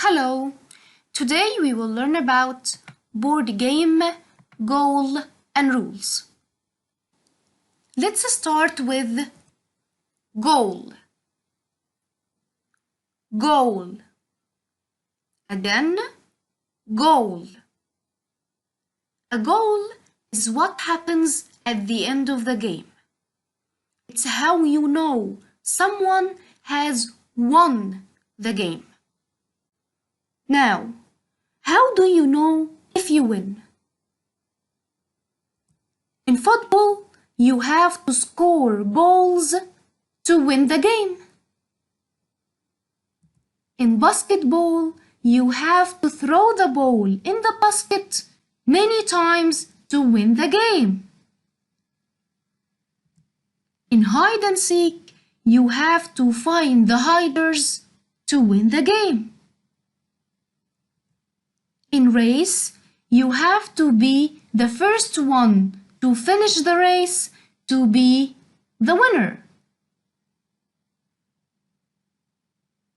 Hello! Today we will learn about board game, goal, and rules. Let's start with goal. Goal. Again, goal. A goal is what happens at the end of the game. It's how you know someone has won the game. Now, how do you know if you win? In football, you have to score goals to win the game. In basketball, you have to throw the ball in the basket many times to win the game. In hide and seek, you have to find the hiders to win the game. In race, you have to be the first one to finish the race to be the winner.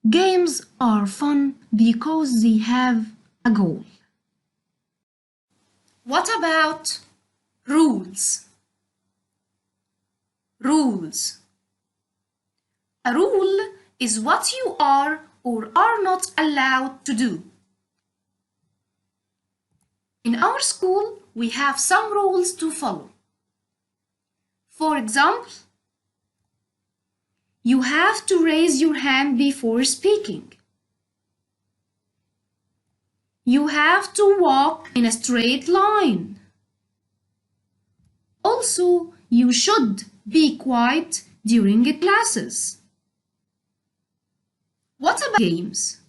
Games are fun because they have a goal. What about rules? Rules. A rule is what you are or are not allowed to do. In our school, we have some rules to follow. For example, you have to raise your hand before speaking. You have to walk in a straight line. Also, you should be quiet during classes. What about games?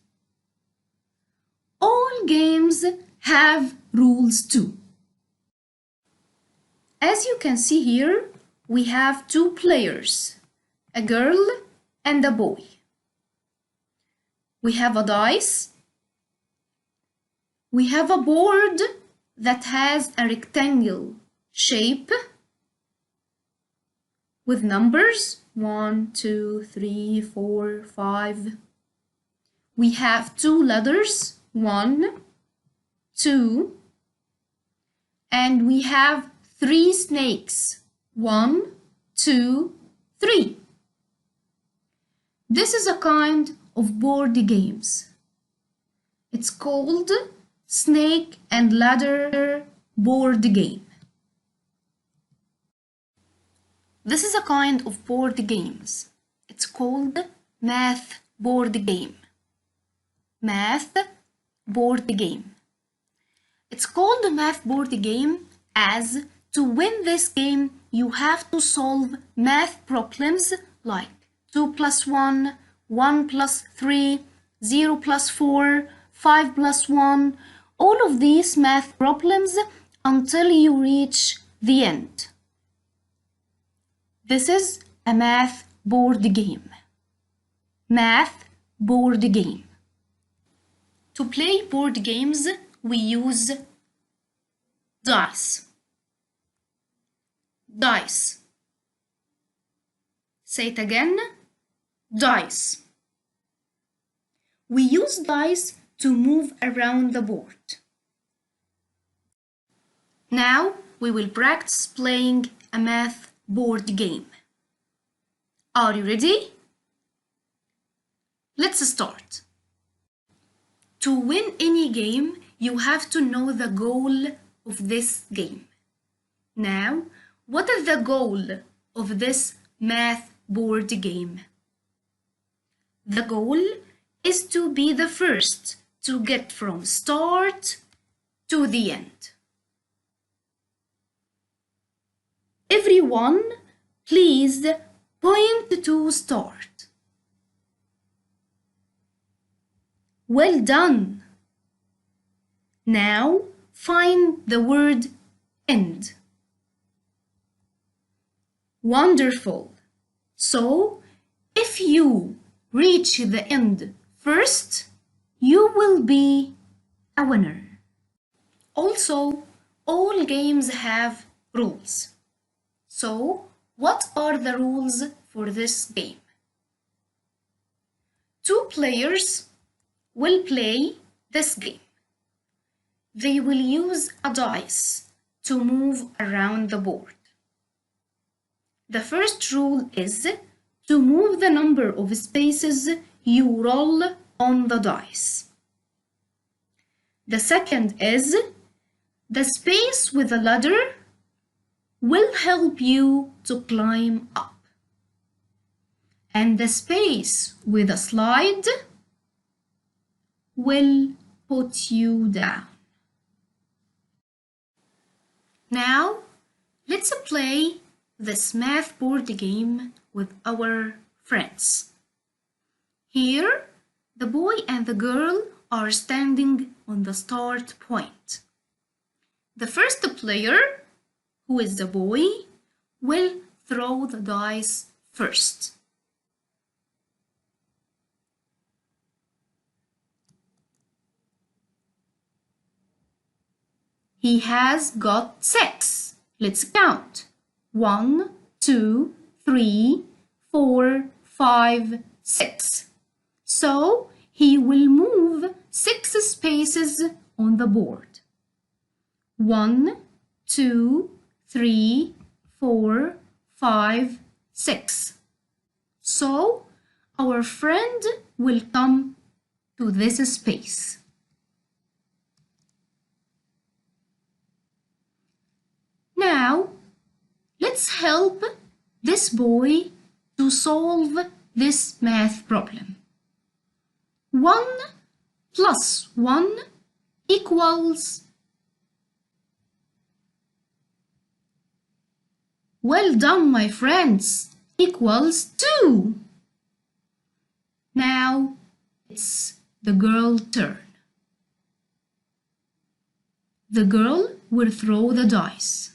All games have rules too. As you can see here, we have two players, a girl and a boy. We have a dice. We have a board that has a rectangle shape with numbers 1, 2, 3, 4, 5. We have two letters, 1, 2, and we have 3 snakes, 1, 2, 3. This is a kind of board games. It's called snake and ladder board game. This is a kind of board games. It's called math board game. Math board game. It's called a math board game as to win this game you have to solve math problems like 2 plus 1, 1 plus 3, 0 plus 4, 5 plus 1, all of these math problems until you reach the end. This is a math board game. Math board game. To play board games, we use dice. Dice. Say it again. Dice. We use dice to move around the board. Now we will practice playing a math board game. Are you ready? Let's start. To win any game, you have to know the goal of this game. Now, what is the goal of this math board game? The goal is to be the first to get from start to the end. Everyone, please point to start. Well done. Now find the word end. Wonderful. So, if you reach the end first, you will be a winner. Also, all games have rules. So, what are the rules for this game? 2 players will play this game. They will use a dice to move around the board. The first rule is to move the number of spaces you roll on the dice. The second is the space with a ladder will help you to climb up. And the space with a slide will put you down. Now, let's play this math board game with our friends. Here, the boy and the girl are standing on the start point. The first player, who is the boy, will throw the dice first. He has got 6. Let's count. 1, 2, 3, 4, 5, 6. So he will move 6 spaces on the board. 1, 2, 3, 4, 5, 6. So our friend will come to this space. Now, let's help this boy to solve this math problem. 1 plus 1 equals, well done, my friends, equals 2. Now, it's the girl's turn. The girl will throw the dice.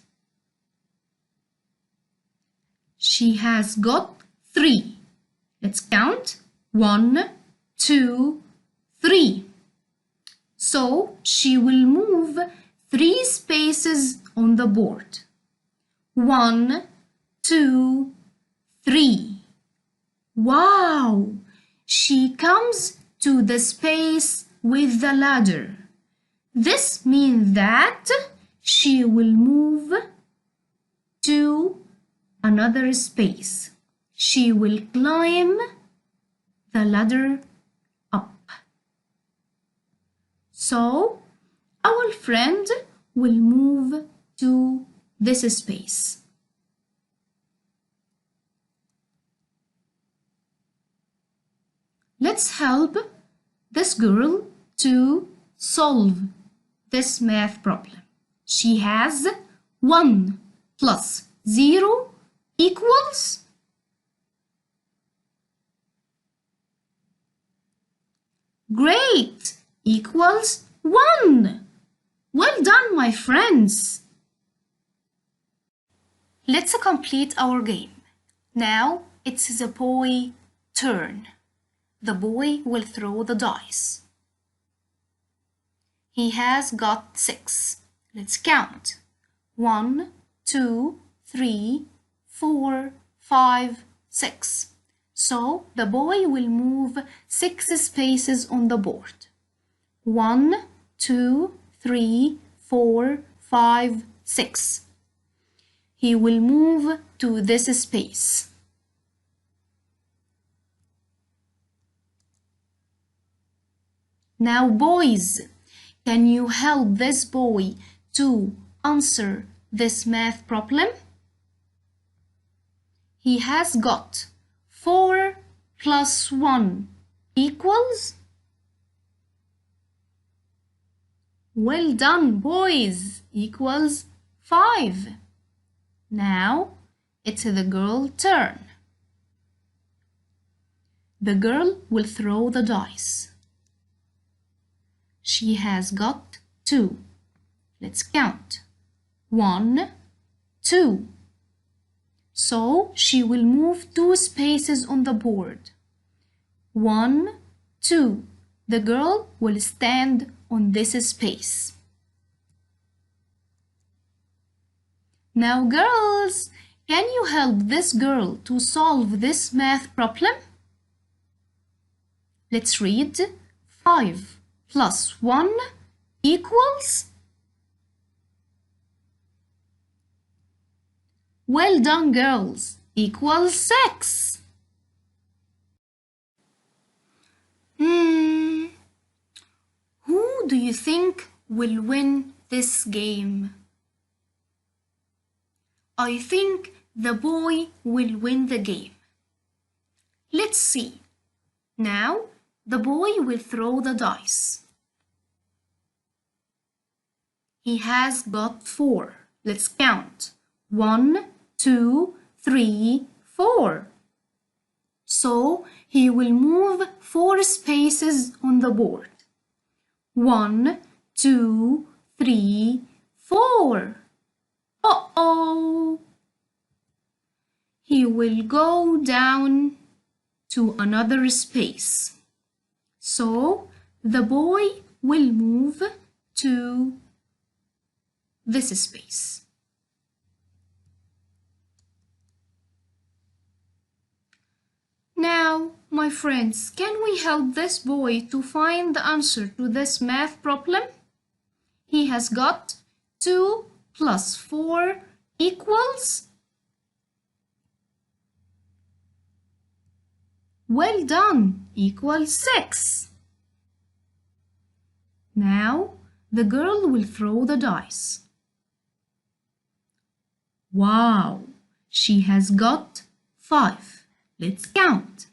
She has got 3. Let's count. 1, 2, 3. So she will move 3 spaces on the board. 1, 2, 3. Wow! She comes to the space with the ladder. This means that she will move to another space. She will climb the ladder up. So our friend will move to this space. Let's help this girl to solve this math problem. She has 1 plus 0 equals, great, equals 1. Well done, my friends. Let's complete our game. Now it's the boy's turn. The boy will throw the dice. He has got 6. Let's count. 1, 2, 3, 4, 5, 6. So the boy will move 6 spaces on the board. 1, 2, 3, 4, 5, 6. He will move to this space. Now, boys, can you help this boy to answer this math problem? He has got 4 plus 1 equals, well done, boys, equals 5. Now it's the girl's turn. The girl will throw the dice. She has got 2. Let's count. 1, 2. So she will move 2 spaces on the board. 1, 2. The girl will stand on this space. Now, girls, can you help this girl to solve this math problem? Let's read 5 plus 1 equals? Well done, girls. Equals 6. Who do you think will win this game? I think the boy will win the game. Let's see. Now, the boy will throw the dice. He has got 4. Let's count. 1, 2, 3, 4. So, he will move 4 spaces on the board. 1, 2, 3, 4. Uh-oh! He will go down to another space. So, the boy will move to this space. Now, my friends, can we help this boy to find the answer to this math problem? He has got 2 plus 4 equals? Well done, equals 6. Now, the girl will throw the dice. Wow, she has got 5. Let's count.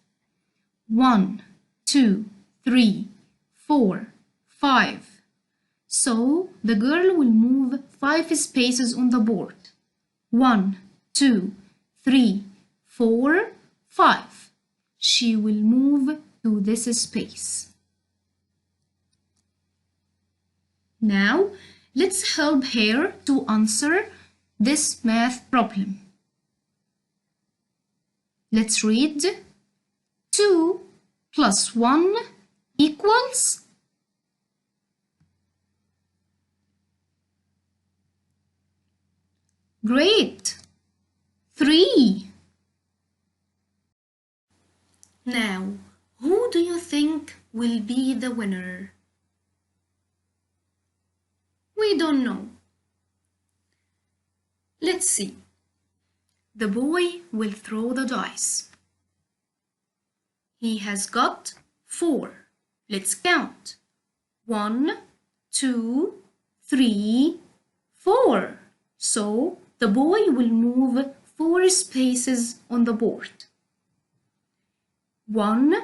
1, 2, 3, 4, 5. So the girl will move 5 spaces on the board. 1, 2, 3, 4, 5. She will move to this space. Now let's help her to answer this math problem. Let's read. 2 plus 1 equals? Great! 3. Now, who do you think will be the winner? We don't know. Let's see. The boy will throw the dice. He has got 4. Let's count. 1, 2, 3, 4. So the boy will move 4 spaces on the board. 1,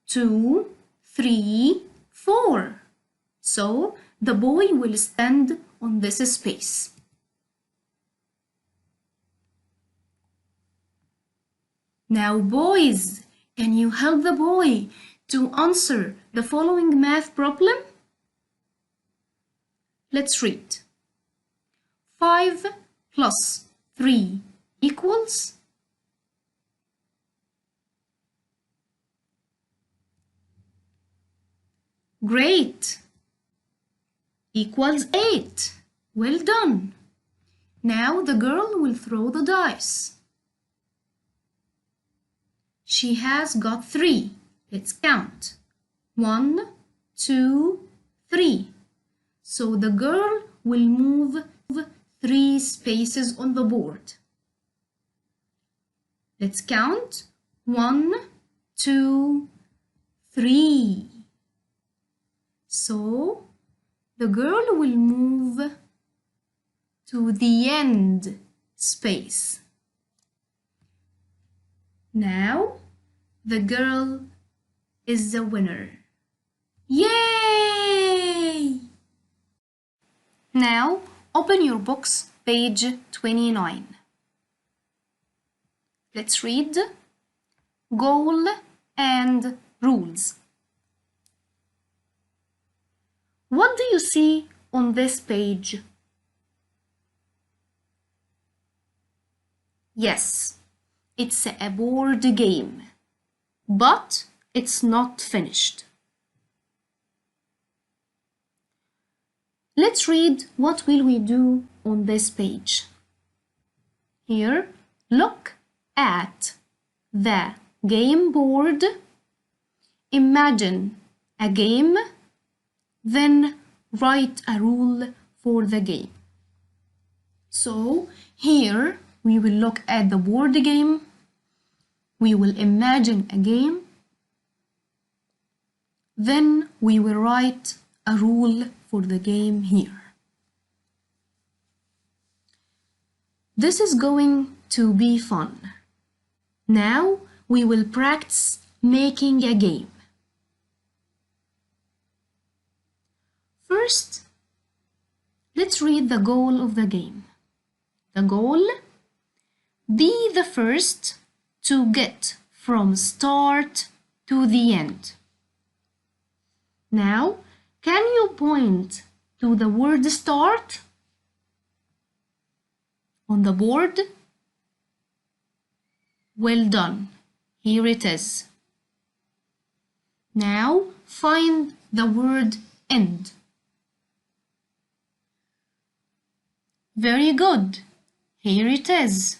2, 3, 4. So the boy will stand on this space. Now, boys, can you help the boy to answer the following math problem? Let's read. 5 plus 3 equals? Great! Equals 8. Well done. Now the girl will throw the dice. She has got 3. Let's count. 1, 2, 3. So the girl will move 3 spaces on the board. Let's count. 1, 2, 3. So the girl will move to the end space. Now the girl is the winner. Yay! Now open your books, page 29. Let's read goal and rules. What do you see on this page? Yes, it's a board game, but it's not finished. Let's read what will we do on this page. Here, look at the game board. Imagine a game then write a rule for the game. So here we will look at the board game. We will imagine a game. Then we will write a rule for the game here. This is going to be fun. Now we will practice making a game. First, let's read the goal of the game. The goal: be the first to get from start to the end. Now, can you point to the word start on the board? Well done. Here it is. Now, find the word end. Very good. Here it is.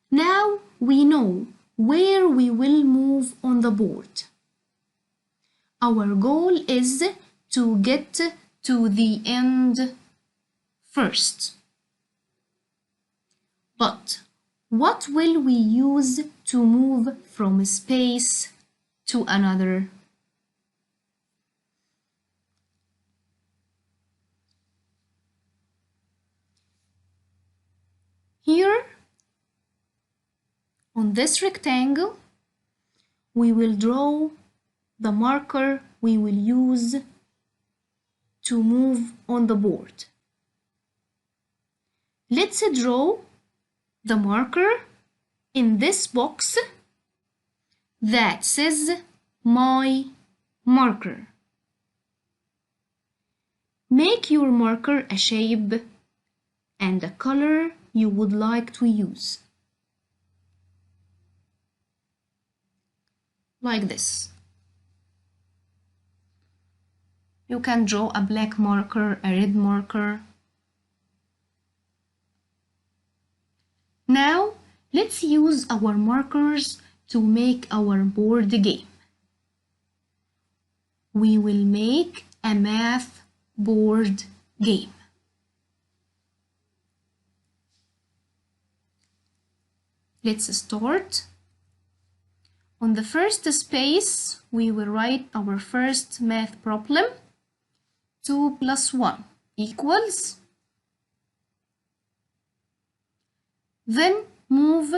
Now we know where we will move on the board. Our goal is to get to the end first. But what will we use to move from a space to another? Here, on this rectangle, we will draw the marker we will use to move on the board. Let's draw the marker in this box that says my marker. Make your marker a shape and a color you would like to use. Like this. You can draw a black marker, a red marker. Now, let's use our markers to make our board game. We will make a math board game. Let's start. On the first space, we will write our first math problem. 2 plus 1 equals. Then move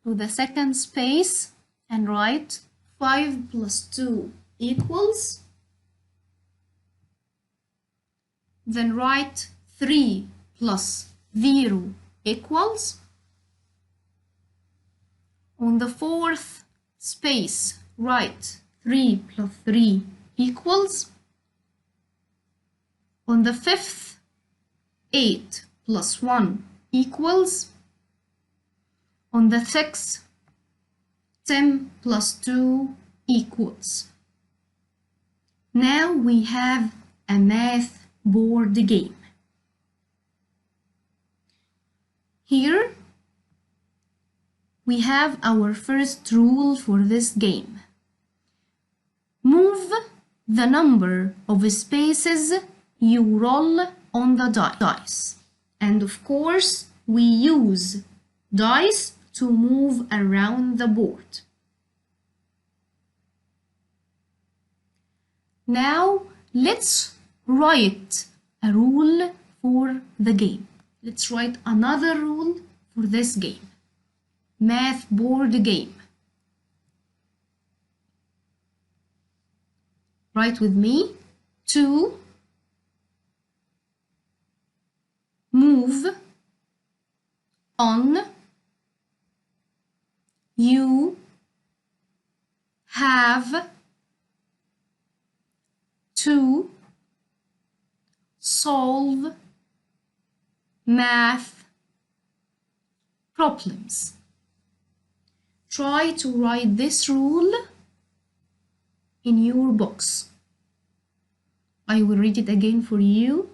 to the second space and write 5 plus 2 equals. Then write 3 plus 0 equals. On the fourth space, write 3 plus 3 equals. On the fifth, 8 plus 1 equals. On the sixth, 10 plus 2 equals. Now we have a math board game. Here we have our first rule for this game. Move the number of spaces you roll on the dice. And of course, we use dice to move around the board. Now, let's write a rule for the game. Let's write another rule for this game. Math board game. Write with me. 2 move on. You have to solve math problems. Try to write this rule in your box. I will read it again for you.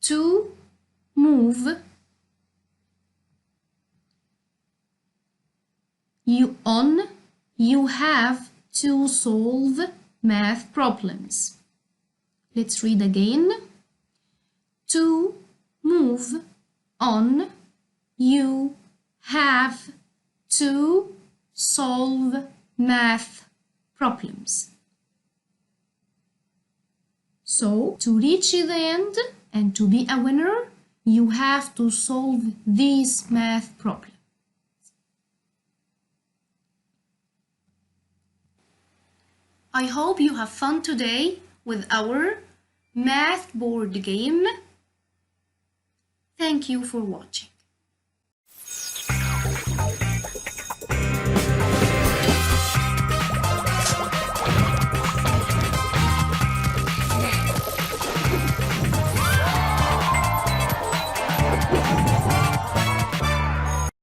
To move you on, you have to solve math problems. Let's read again. To move on, you have to solve math problems. So, to reach the end and to be a winner, you have to solve these math problems. I hope you have fun today with our math board game. Thank you for watching.